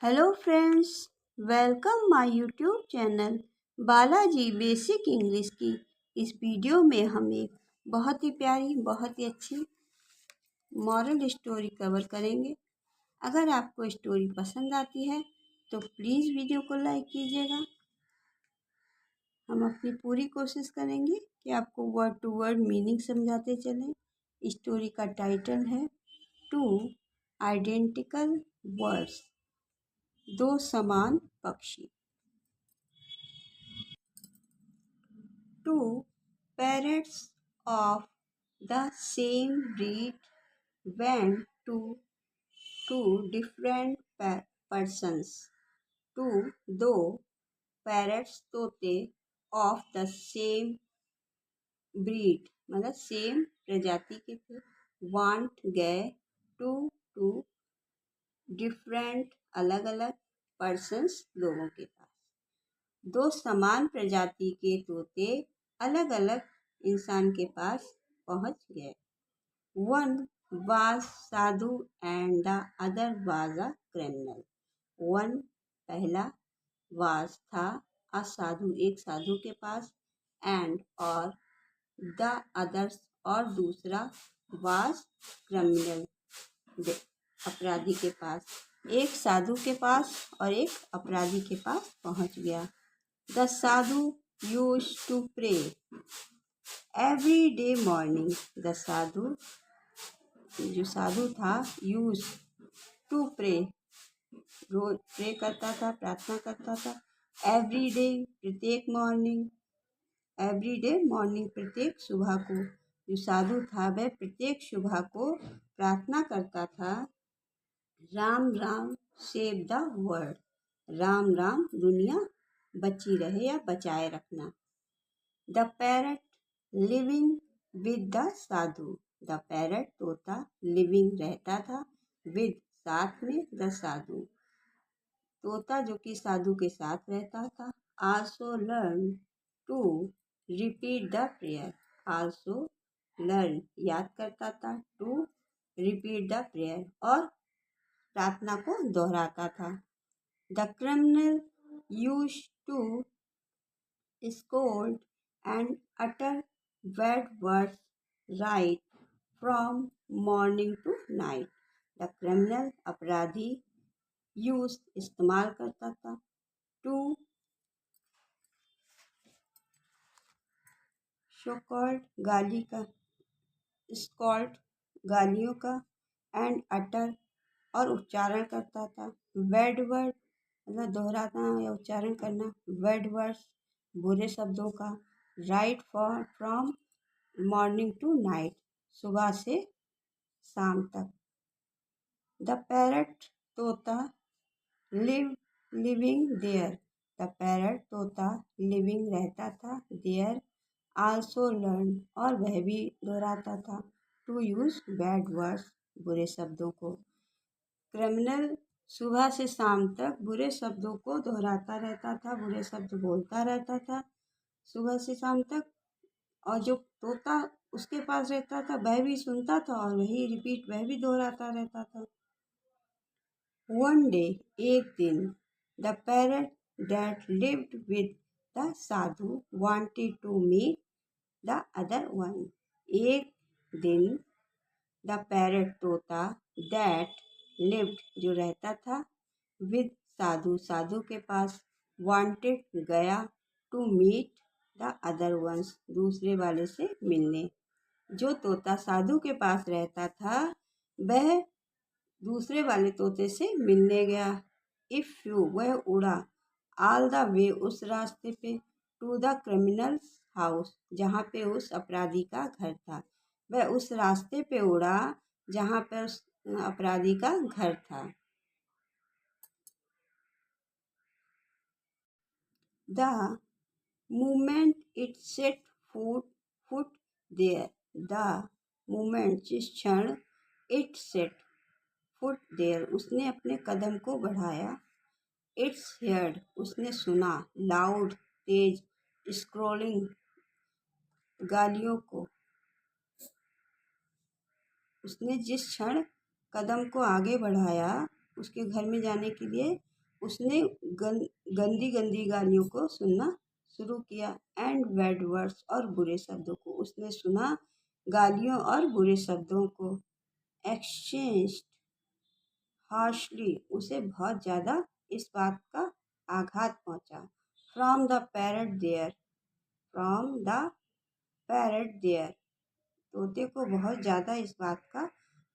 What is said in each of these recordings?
Hello friends, welcome my YouTube channel Balaji basic English की। इस video में हम एक बहुत ही प्यारी, बहुत ही अच्छी मॉरल स्टोरी कवर करेंगे। अगर आपको स्टोरी पसंद आती है तो प्लीज़ वीडियो को लाइक कीजिएगा। हम अपनी पूरी कोशिश करेंगे कि आपको वर्ड टू वर्ड मीनिंग समझाते चलें। स्टोरी का टाइटल है टू आइडेंटिकल वर्ड्स, दो समान पक्षी। Two parrots of the same breed went to two different persons. दो पैरट्स तोते ऑफ द सेम ब्रीड मतलब सेम प्रजाति के थे। वांट गए टू टू डिफरेंट अलग अलग पर्सन्स लोगों के पास। दो समान प्रजाति के तोते अलग अलग इंसान के पास पहुंच गए। One was Sadhu and the other was a criminal. One पहला, वाज था, असाधु एक साधु के पास, एंड और, द अदर्स और दूसरा, वाज क्रिमिनल अपराधी के पास। एक साधु के पास और एक अपराधी के पास पहुंच गया। The sadhu used to pray every day morning. The sadhu जो साधु था used to pray रोज प्रे करता था, प्रार्थना करता था। एवरी डे प्रत्येक मॉर्निंग, एवरी डे मॉर्निंग प्रत्येक सुबह को। जो साधु था वह प्रत्येक सुबह को प्रार्थना करता था, Ram Ram save the world, Ram Ram दुनिया बची रहे या बचाए रखना। The parrot living with the Sadhu, the parrot तोता लिविंग रहता था, विद साथ में, द साधु तोता जो कि साधु के साथ रहता था। Also learn to repeat the prayer, also learn याद करता था, टू रिपीट द प्रेयर और प्रार्थना को दोहराता था। The criminal used to scold and utter bad words right from morning to night. The criminal अपराधी यूज इस्तेमाल करता था, टू शोकॉल्ड गाली का, स्कॉल्ड गालियों का, एंड अटर और उच्चारण करता था। बैड वर्ड मतलब दोहराना या उच्चारण करना, बैड वर्ड्स बुरे शब्दों का। Right for from morning to night सुबह से शाम तक। द पैरट तोता लिविंग देयर, द पैरट तोता लिविंग रहता था, देयर आल्सो लर्न और वह भी दोहराता था, टू यूज बैड वर्ड्स बुरे शब्दों को। क्रिमिनल सुबह से शाम तक बुरे शब्दों को दोहराता रहता था, बुरे शब्द बोलता रहता था सुबह से शाम तक। और जो तोता उसके पास रहता था वह भी सुनता था और वही रिपीट वह भी दोहराता रहता था। वन डे एक दिन, the parrot that lived with the sadhu wanted to meet the other one. एक दिन द पैरट तोता दैट लिव्ड जो रहता था, विद साधु साधु के पास, वांटेड गया, to meet the other ones दूसरे वाले से मिलने। जो तोता साधु के पास रहता था वह दूसरे वाले तोते से मिलने गया। इफ यू वह उड़ा, ऑल द वे उस रास्ते पे, टू द क्रिमिनल हाउस जहाँ पे उस अपराधी का घर था। वह उस रास्ते पे उड़ा जहाँ पे उस अपराधी का घर था। The moment it set foot there, the moment जिस क्षण, it set foot there उसने अपने कदम को बढ़ाया, it's heard उसने सुना, loud तेज, scrolling गालियों को। उसने जिस क्षण कदम को आगे बढ़ाया उसके घर में जाने के लिए, उसने गंदी गंदी गालियों को सुनना शुरू किया। एंड बैड वर्ड्स, और बुरे शब्दों को उसने सुना, गालियों और बुरे शब्दों को। एक्सचेंज हार्शली, उसे बहुत ज़्यादा इस बात का आघात पहुंचा। From the parrot there, from the parrot there, तोते को बहुत ज़्यादा इस बात का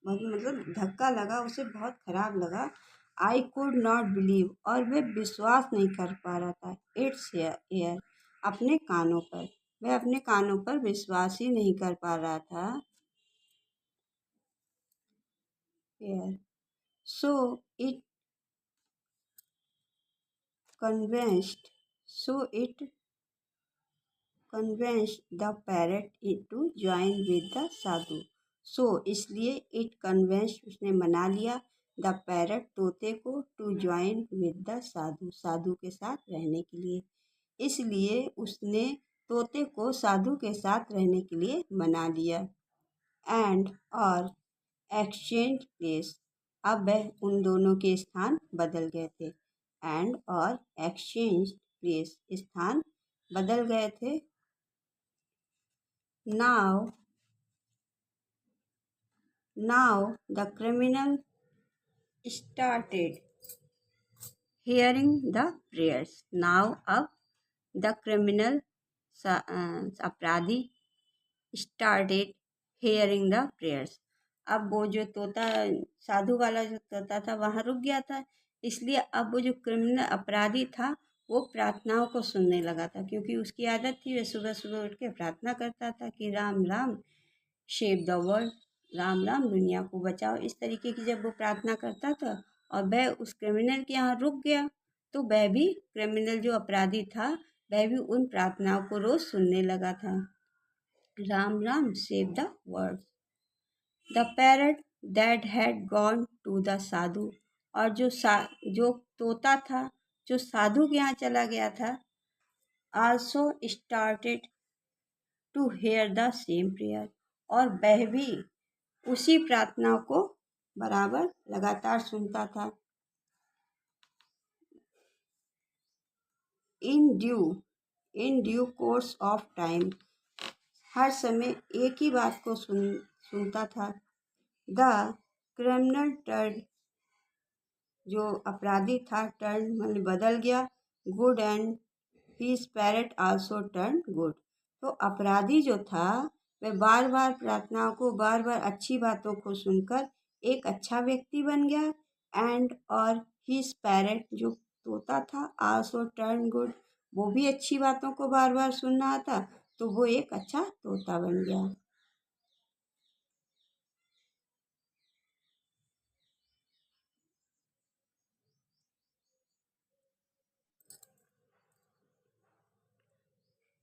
मतलब धक्का लगा, उसे बहुत खराब लगा। आई कुड नॉट बिलीव, और वह विश्वास नहीं कर पा रहा था। इट्स एयर, अपने कानों पर, वह अपने कानों पर विश्वास ही नहीं कर पा रहा था। Air, so it convinced so it convinced the parrot to join with the sadhu, so इसलिए it convinced, उसने मना लिया, the parrot, तोते को, to join with the sadhu, साधु के साथ रहने के लिए। इसलिए उसने तोते को साधु के साथ रहने के लिए मना लिया। एंड, और एक्सचेंज प्लेस, अब वह उन दोनों के स्थान बदल गए थे। एंड, और एक्सचेंज प्लेस, स्थान बदल गए थे। Now the criminal started hearing the prayers, now, अब, द क्रिमिनल, अपराधी, स्टार्टेड हियरिंग द प्रेयर्स, अब वो जो तोता, साधु वाला जो तोता था वहाँ रुक गया था, इसलिए अब वो जो क्रिमिनल अपराधी था वो प्रार्थनाओं को सुनने लगा था, क्योंकि उसकी आदत थी, वह सुबह सुबह उठ के प्रार्थना करता था कि Ram Ram shape the world, Ram Ram दुनिया को बचाओ, इस तरीके की जब वो प्रार्थना करता था और वह उस क्रिमिनल के यहाँ रुक गया, तो वह भी, क्रिमिनल जो अपराधी था, वह भी उन प्रार्थनाओं को रोज सुनने लगा था। Ram Ram save the world, the parrot that had gone to the sadhu, और जो तोता था जो साधु के यहाँ चला गया था, also started to hear the same prayer, और वह भी उसी प्रार्थना को बराबर लगातार सुनता था। In due course of time, हर समय एक ही बात को सुनता था। द क्रिमिनल टर्न, जो अपराधी था, टर्न मतलब बदल गया। Good, and his parrot also turn good, तो अपराधी जो था वह बार बार प्रार्थनाओं को, बार बार अच्छी बातों को सुनकर एक अच्छा व्यक्ति बन गया। एंड, और हिज पैरट, जो तोता था, आल्सो टर्न गुड, वो भी अच्छी बातों को बार बार सुन रहा था, तो वो एक अच्छा तोता बन गया।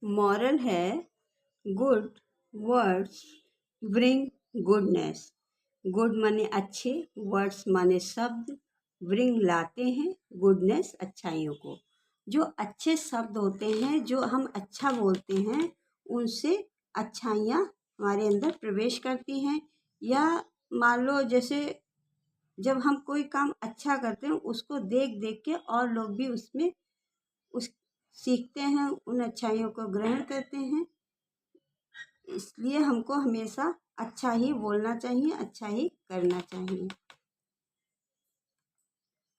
मॉरल है, good words bring goodness, good माने अच्छे, वर्ड्स माने शब्द, ब्रिंग लाते हैं, गुडनेस अच्छाइयों को। जो अच्छे शब्द होते हैं, जो हम अच्छा बोलते हैं, उनसे अच्छाइयाँ हमारे अंदर प्रवेश करती हैं। या मान लो जैसे जब हम कोई काम अच्छा करते हैं, उसको देख देख के और लोग भी उसमें उस सीखते हैं, उन अच्छाइयों को ग्रहण करते हैं। इसलिए हमको हमेशा अच्छा ही बोलना चाहिए, अच्छा ही करना चाहिए।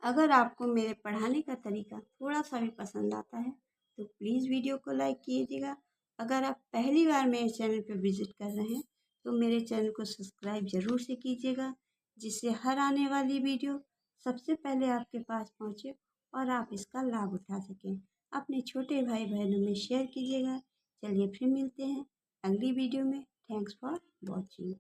अगर आपको मेरे पढ़ाने का तरीका थोड़ा सा भी पसंद आता है तो प्लीज़ वीडियो को लाइक कीजिएगा। अगर आप पहली बार मेरे चैनल पर विजिट कर रहे हैं तो मेरे चैनल को सब्सक्राइब ज़रूर से कीजिएगा, जिससे हर आने वाली वीडियो सबसे पहले आपके पास पहुँचे और आप इसका लाभ उठा सकें। अपने छोटे भाई बहनों में शेयर कीजिएगा। चलिए फिर मिलते हैं अगली वीडियो में। Thanks for watching.